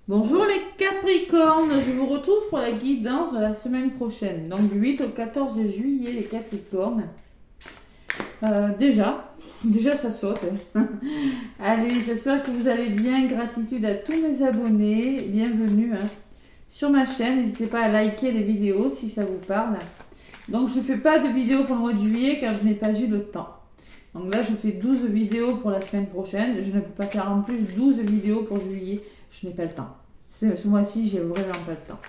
Bonjour les Capricornes, je vous retrouve pour la guidance de la semaine prochaine, donc du 8 au 14 juillet les Capricornes. Déjà ça saute. Allez, j'espère que vous allez bien, gratitude à tous mes abonnés, bienvenue sur ma chaîne, n'hésitez pas à liker les vidéos si ça vous parle. Donc je ne fais pas de vidéos pour le mois de juillet car je n'ai pas eu le temps. Donc là je fais 12 vidéos pour la semaine prochaine, je ne peux pas faire en plus 12 vidéos pour juillet. Je n'ai pas le temps. Ce mois-ci, j'ai vraiment pas le temps.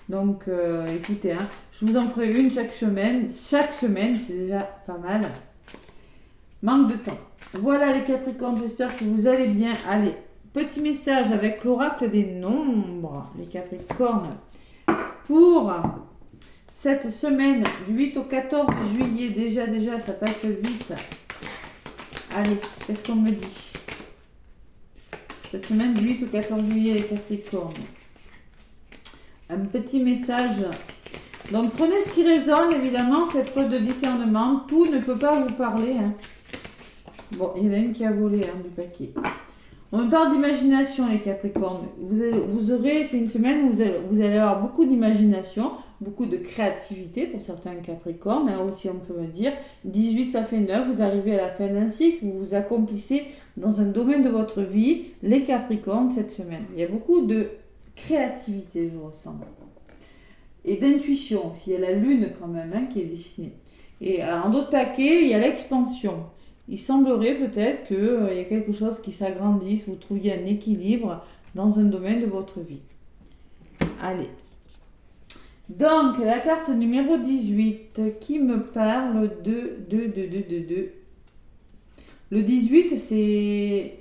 Donc, écoutez, je vous en ferai une chaque semaine. Chaque semaine, c'est déjà pas mal. Manque de temps. Voilà les Capricornes, j'espère que vous allez bien. Allez, petit message avec l'oracle des nombres, les Capricornes. Pour cette semaine, du 8 au 14 juillet, déjà, ça passe vite. Allez, qu'est-ce qu'on me dit ? Cette semaine du 8 au 14 juillet, les Capricornes. Un petit message. Donc, prenez ce qui résonne, évidemment. Faites preuve de discernement. Tout ne peut pas vous parler. Bon, il y en a une qui a volé du paquet. On me parle d'imagination, les Capricornes. Vous aurez, c'est une semaine où vous allez avoir beaucoup d'imagination, beaucoup de créativité pour certains Capricornes. Aussi, on peut me dire. 18, ça fait 9. Vous arrivez à la fin d'un cycle. Vous vous accomplissez dans un domaine de votre vie, les Capricornes, cette semaine. Il y a beaucoup de créativité, je ressens. Et d'intuition. Il y a la lune quand même qui est dessinée. Et en d'autres paquets, il y a l'expansion. Il semblerait peut-être qu'il y a quelque chose qui s'agrandisse, vous trouviez un équilibre dans un domaine de votre vie. Allez. Donc, la carte numéro 18 qui me parle de. Le 18, c'est.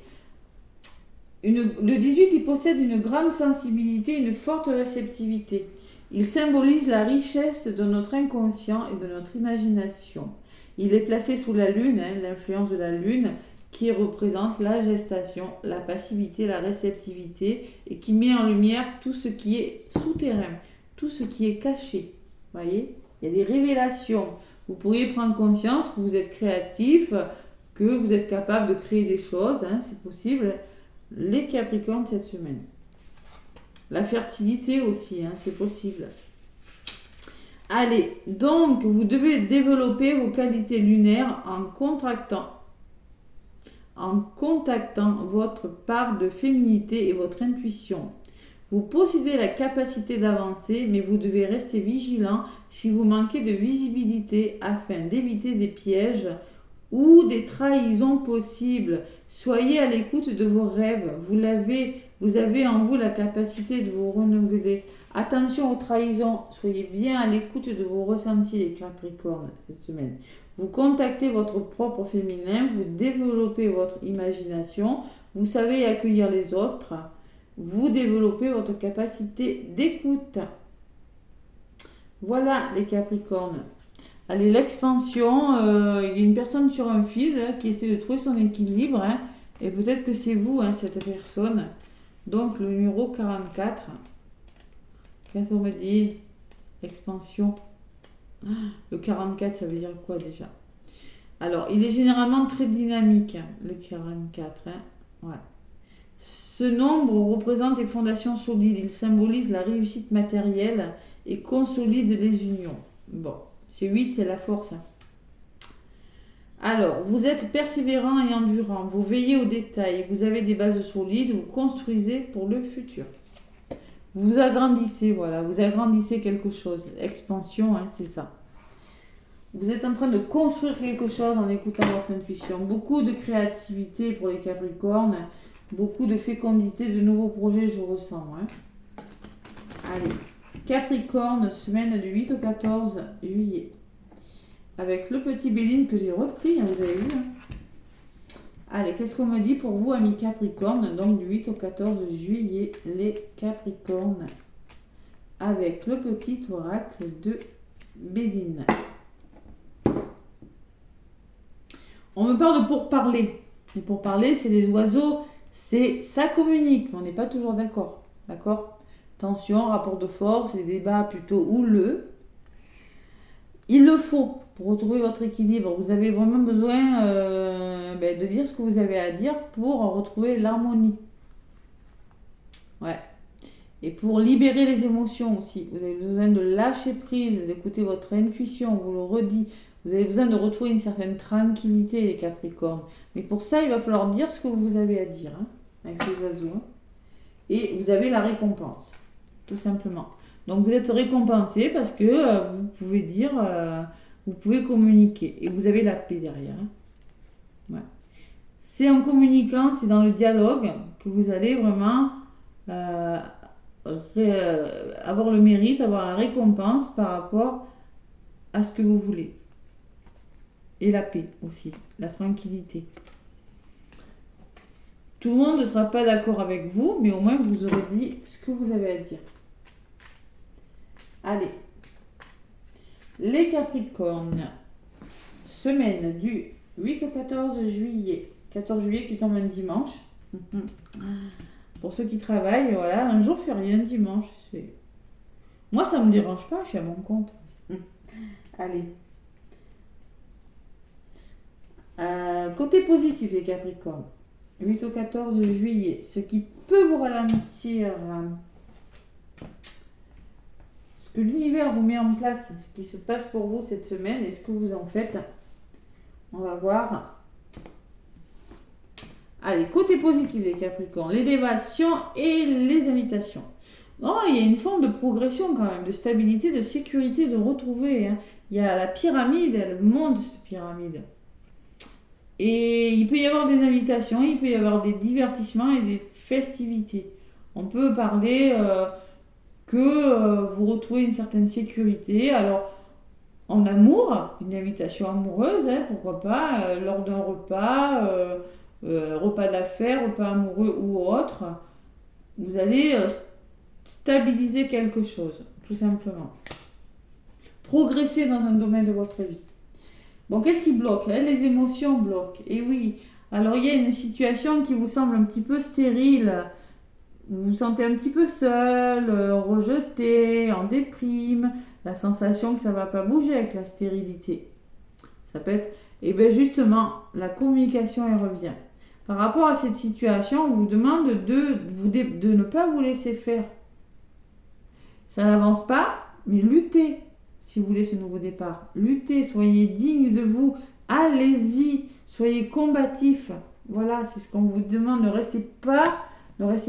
Le 18, il possède une grande sensibilité, une forte réceptivité. Il symbolise la richesse de notre inconscient et de notre imagination. Il est placé sous la lune, l'influence de la lune, qui représente la gestation, la passivité, la réceptivité, et qui met en lumière tout ce qui est souterrain, tout ce qui est caché. Vous voyez ? Il y a des révélations. Vous pourriez prendre conscience que vous êtes créatif, que vous êtes capable de créer des choses, c'est possible. Les Capricornes cette semaine. La fertilité aussi, c'est possible. Allez, donc vous devez développer vos qualités lunaires en contactant votre part de féminité et votre intuition. Vous possédez la capacité d'avancer, mais vous devez rester vigilant si vous manquez de visibilité afin d'éviter des pièges ou des trahisons possibles. Soyez à l'écoute de vos rêves. Vous avez en vous la capacité de vous renouveler. Attention aux trahisons. Soyez bien à l'écoute de vos ressentis, les Capricornes, cette semaine. Vous contactez votre propre féminin. Vous développez votre imagination. Vous savez accueillir les autres. Vous développez votre capacité d'écoute. Voilà, les Capricornes. Allez, l'expansion, il y a une personne sur un fil qui essaie de trouver son équilibre. Et peut-être que c'est vous, cette personne. Donc, le numéro 44. Qu'est-ce qu'on me dit ? Expansion. Le 44, ça veut dire quoi déjà ? Alors, il est généralement très dynamique, le 44. Ouais. Ce nombre représente des fondations solides. Il symbolise la réussite matérielle et consolide les unions. Bon. C'est 8, c'est la force. Alors, vous êtes persévérant et endurant. Vous veillez aux détails. Vous avez des bases solides. Vous construisez pour le futur. Vous agrandissez, voilà. Vous agrandissez quelque chose. Expansion, c'est ça. Vous êtes en train de construire quelque chose en écoutant votre intuition. Beaucoup de créativité pour les Capricornes. Beaucoup de fécondité, de nouveaux projets, je ressens. Allez. Capricorne, semaine du 8 au 14 juillet. Avec le petit Béline que j'ai repris, vous avez vu. Allez, qu'est-ce qu'on me dit pour vous, amis Capricorne? Donc du 8 au 14 juillet, les Capricornes. Avec le petit oracle de Béline. On me parle de pourparler. Et pourparler, c'est les oiseaux, ça communique, mais on n'est pas toujours d'accord. D'accord? Tension, rapport de force, des débats plutôt houleux. Il le faut pour retrouver votre équilibre. Vous avez vraiment besoin de dire ce que vous avez à dire pour retrouver l'harmonie. Ouais. Et pour libérer les émotions aussi, vous avez besoin de lâcher prise, d'écouter votre intuition, on vous le redit. Vous avez besoin de retrouver une certaine tranquillité, les Capricornes. Mais pour ça, il va falloir dire ce que vous avez à dire, hein, avec les oiseaux. Hein. Et vous avez la récompense, tout simplement. Donc vous êtes récompensé parce que vous pouvez dire, vous pouvez communiquer. Et vous avez la paix derrière. Hein. Ouais. C'est en communiquant, c'est dans le dialogue que vous allez vraiment avoir le mérite, avoir la récompense par rapport à ce que vous voulez. Et la paix aussi, la tranquillité. Tout le monde ne sera pas d'accord avec vous, mais au moins vous aurez dit ce que vous avez à dire. Allez. Les Capricornes, semaine du 8 au 14 juillet. 14 juillet qui tombe un dimanche. Pour ceux qui travaillent, voilà, un jour férié, un dimanche. Moi, ça ne me dérange pas, je suis à mon compte. Allez. Côté positif, les Capricornes. 8 au 14 juillet. Ce qui peut vous ralentir, ce que l'univers vous met en place, ce qui se passe pour vous cette semaine et ce que vous en faites. On va voir. Allez, côté positif, les Capricornes. L'élévation et les invitations. Oh, il y a une forme de progression quand même, de stabilité, de sécurité, de retrouver. Hein. Il y a la pyramide, elle monte cette pyramide. Et il peut y avoir des invitations, il peut y avoir des divertissements et des festivités. On peut parler que vous retrouvez une certaine sécurité. Alors, en amour, une invitation amoureuse, hein, pourquoi pas, lors d'un repas, repas d'affaires, repas amoureux ou autre, vous allez stabiliser quelque chose, tout simplement. Progresser dans un domaine de votre vie. Bon, qu'est-ce qui bloque hein? Les émotions bloquent. Et oui, alors il y a une situation qui vous semble un petit peu stérile. Vous vous sentez un petit peu seul, rejeté, en déprime. La sensation que ça ne va pas bouger avec la stérilité. Ça peut être... Et bien justement, la communication, elle revient. Par rapport à cette situation, on vous demande de ne pas vous laisser faire. Ça n'avance pas, mais luttez. Si vous voulez ce nouveau départ, luttez, soyez digne de vous, allez-y, soyez combatif. Voilà, c'est ce qu'on vous demande. Ne restez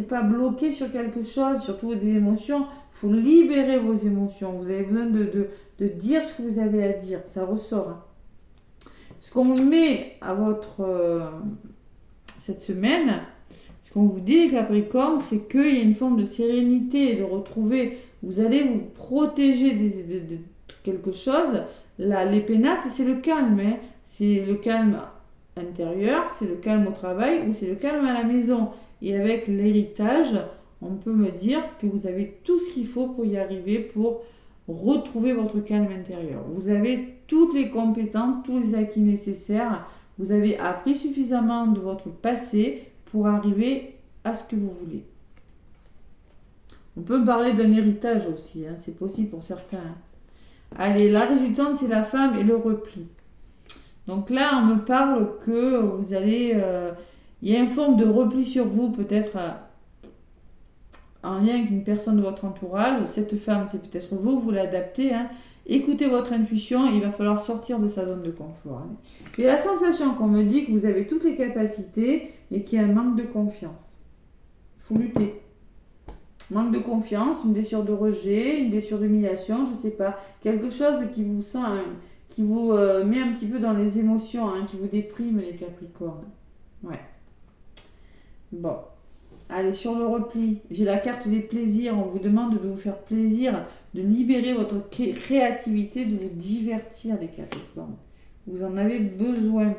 pas bloqué sur quelque chose, surtout des émotions. Il faut libérer vos émotions. Vous avez besoin de dire ce que vous avez à dire. Ça ressort. Hein. Ce qu'on met à cette semaine, ce qu'on vous dit les Capricornes, c'est qu'il y a une forme de sérénité, de retrouver. Vous allez vous protéger de quelque chose. Là, les pénates, c'est le calme. Hein. C'est le calme intérieur, c'est le calme au travail ou c'est le calme à la maison. Et avec l'héritage, on peut me dire que vous avez tout ce qu'il faut pour y arriver, pour retrouver votre calme intérieur. Vous avez toutes les compétences, tous les acquis nécessaires. Vous avez appris suffisamment de votre passé pour arriver à ce que vous voulez. On peut parler d'un héritage aussi, hein. C'est possible pour certains. Hein. Allez, la résultante, c'est la femme et le repli. Donc là, on me parle que vous allez... il y a une forme de repli sur vous, peut-être en lien avec une personne de votre entourage. Cette femme, c'est peut-être vous, vous l'adaptez. Hein. Écoutez votre intuition, il va falloir sortir de sa zone de confort. Hein. J'ai la sensation qu'on me dit que vous avez toutes les capacités et qu'il y a un manque de confiance. Il faut lutter. Manque de confiance, une blessure de rejet, une blessure d'humiliation, je ne sais pas. Quelque chose qui vous sent, qui vous met un petit peu dans les émotions, hein, qui vous déprime les Capricornes. Ouais. Bon. Allez, sur le repli, j'ai la carte des plaisirs. On vous demande de vous faire plaisir, de libérer votre créativité, de vous divertir les Capricornes. Vous en avez besoin.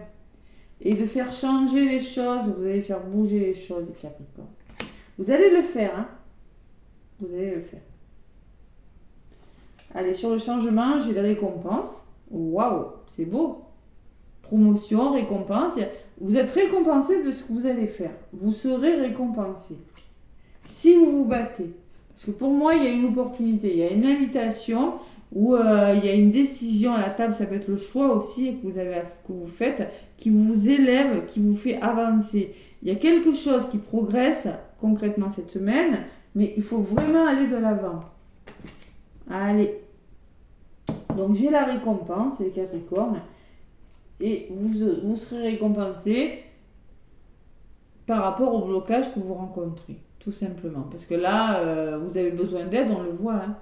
Et de faire changer les choses, vous allez faire bouger les choses les Capricornes. Vous allez le faire, hein. Vous allez le faire. Allez, sur le changement, j'ai les récompenses. Waouh, c'est beau. Promotion, récompense. Vous êtes récompensé de ce que vous allez faire. Vous serez récompensé. Si vous vous battez. Parce que pour moi, il y a une opportunité. Il y a une invitation ou il y a une décision à la table. Ça peut être le choix aussi que vous faites, qui vous élève, qui vous fait avancer. Il y a quelque chose qui progresse concrètement cette semaine. Mais il faut vraiment aller de l'avant. Allez. Donc j'ai la récompense, les Capricornes. Et vous serez récompensé par rapport au blocage que vous rencontrez. Tout simplement. Parce que là, vous avez besoin d'aide, on le voit. Hein.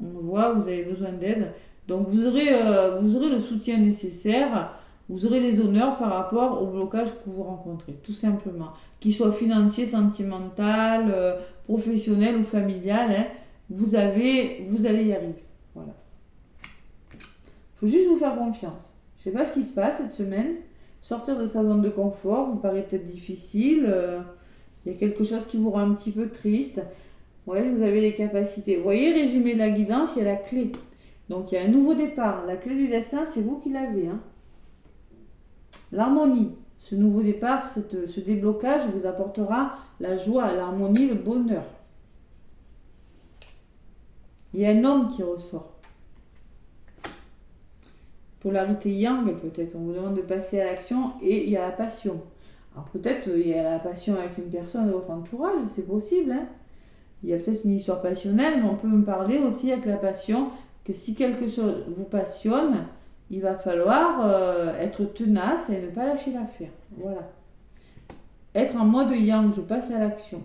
On le voit, vous avez besoin d'aide. Donc vous aurez le soutien nécessaire. Vous aurez les honneurs par rapport au blocage que vous rencontrez, tout simplement. Qu'il soit financier, sentimental, professionnel ou familial, hein, vous allez y arriver. Voilà. Il faut juste vous faire confiance. Je ne sais pas ce qui se passe cette semaine. Sortir de sa zone de confort vous paraît peut-être difficile. Il y a quelque chose qui vous rend un petit peu triste. Ouais, vous avez les capacités. Vous voyez, résumé de la guidance, il y a la clé. Donc il y a un nouveau départ. La clé du destin, c'est vous qui l'avez. Hein. L'harmonie, ce nouveau départ, ce déblocage vous apportera la joie, l'harmonie, le bonheur. Il y a un homme qui ressort. Polarité yang, peut-être. On vous demande de passer à l'action et il y a la passion. Alors peut-être il y a la passion avec une personne de votre entourage, c'est possible. Hein. Il y a peut-être une histoire passionnelle, mais on peut me parler aussi avec la passion que si quelque chose vous passionne, il va falloir être tenace et ne pas lâcher l'affaire. Voilà. Être en mode yang, je passe à l'action.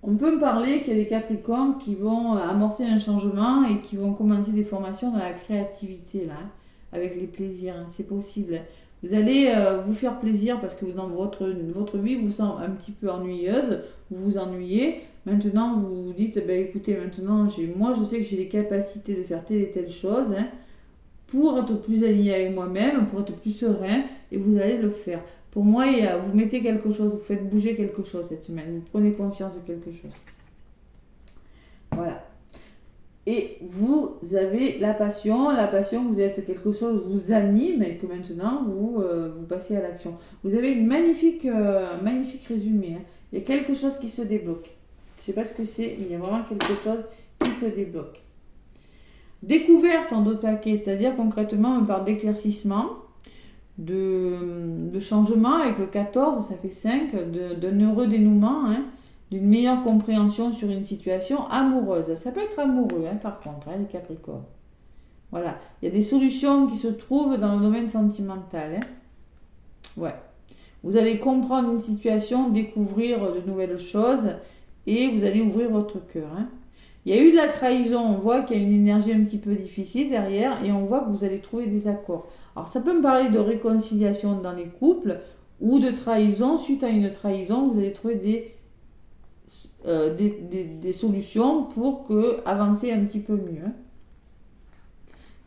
On peut me parler qu'il y a des Capricornes qui vont amorcer un changement et qui vont commencer des formations dans la créativité, là, hein, avec les plaisirs. Hein, c'est possible. Vous allez vous faire plaisir parce que dans votre vie vous sent un petit peu ennuyeuse, vous vous ennuyez. Maintenant, vous vous dites, ben, écoutez, maintenant, moi, je sais que j'ai les capacités de faire telle et telle chose, hein, pour être plus aligné avec moi-même, pour être plus serein, et vous allez le faire. Pour moi, vous mettez quelque chose, vous faites bouger quelque chose cette semaine, vous prenez conscience de quelque chose. Voilà. Et vous avez la passion, vous êtes quelque chose vous anime et que maintenant, vous passez à l'action. Vous avez une magnifique résumé. Hein. Il y a quelque chose qui se débloque. Je ne sais pas ce que c'est, mais il y a vraiment quelque chose qui se débloque. Découverte en d'autres paquets, c'est-à-dire concrètement, on parle d'éclaircissement, de changement avec le 14, ça fait 5, d'un heureux dénouement, hein, d'une meilleure compréhension sur une situation amoureuse. Ça peut être amoureux, hein, par contre, hein, les Capricornes. Voilà, il y a des solutions qui se trouvent dans le domaine sentimental. Hein. Ouais. Vous allez comprendre une situation, découvrir de nouvelles choses et vous allez ouvrir votre cœur. Hein. Il y a eu de la trahison, on voit qu'il y a une énergie un petit peu difficile derrière et on voit que vous allez trouver des accords. Alors ça peut me parler de réconciliation dans les couples ou de trahison. Suite à une trahison, vous allez trouver des solutions pour avancer un petit peu mieux.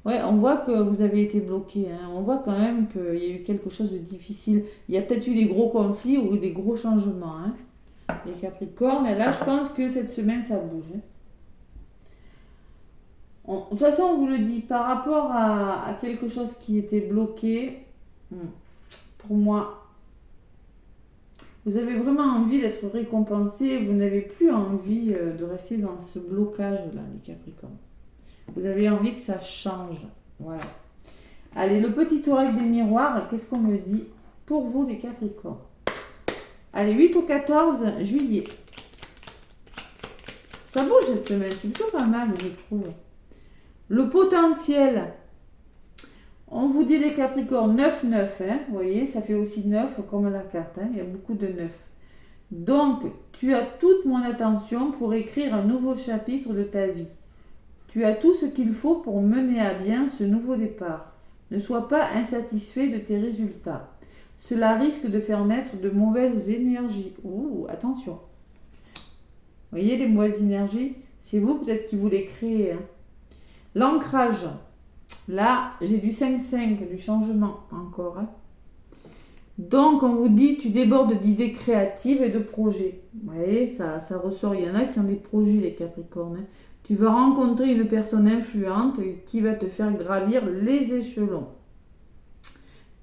Ouais, on voit que vous avez été bloqué. Hein. On voit quand même qu'il y a eu quelque chose de difficile. Il y a peut-être eu des gros conflits ou des gros changements. Hein. Les Capricornes, et là je pense que cette semaine ça bouge. Hein. De toute façon, on vous le dit, par rapport à quelque chose qui était bloqué, pour moi, vous avez vraiment envie d'être récompensé, vous n'avez plus envie de rester dans ce blocage-là, les Capricornes. Vous avez envie que ça change. Voilà. Allez, le petit oracle des miroirs, qu'est-ce qu'on me dit pour vous, les Capricornes? Allez, 8 au 14 juillet. Ça bouge cette semaine, c'est plutôt pas mal, je trouve. Le potentiel, on vous dit les Capricornes, 9-9, hein, vous voyez, ça fait aussi 9 comme la carte, hein, il y a beaucoup de 9. Donc, tu as toute mon attention pour écrire un nouveau chapitre de ta vie. Tu as tout ce qu'il faut pour mener à bien ce nouveau départ. Ne sois pas insatisfait de tes résultats. Cela risque de faire naître de mauvaises énergies. Ouh, attention. Vous voyez les mauvaises énergies? C'est vous peut-être qui vous les créez, hein. L'ancrage, là, j'ai du 5-5, du changement encore. Hein. Donc, on vous dit, tu débordes d'idées créatives et de projets. Vous voyez, ça ressort. Il y en a qui ont des projets, les Capricornes. Hein. Tu vas rencontrer une personne influente qui va te faire gravir les échelons,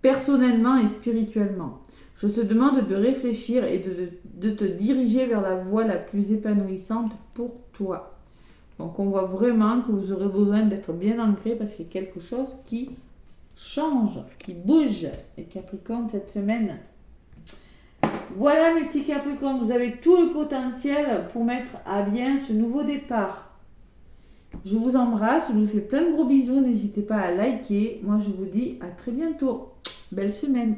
personnellement et spirituellement. Je te demande de réfléchir et de te diriger vers la voie la plus épanouissante pour toi. Donc, on voit vraiment que vous aurez besoin d'être bien ancré parce qu'il y a quelque chose qui change, qui bouge. Les Capricornes, cette semaine. Voilà mes petits Capricornes, vous avez tout le potentiel pour mettre à bien ce nouveau départ. Je vous embrasse, je vous fais plein de gros bisous, n'hésitez pas à liker. Moi je vous dis à très bientôt. Belle semaine.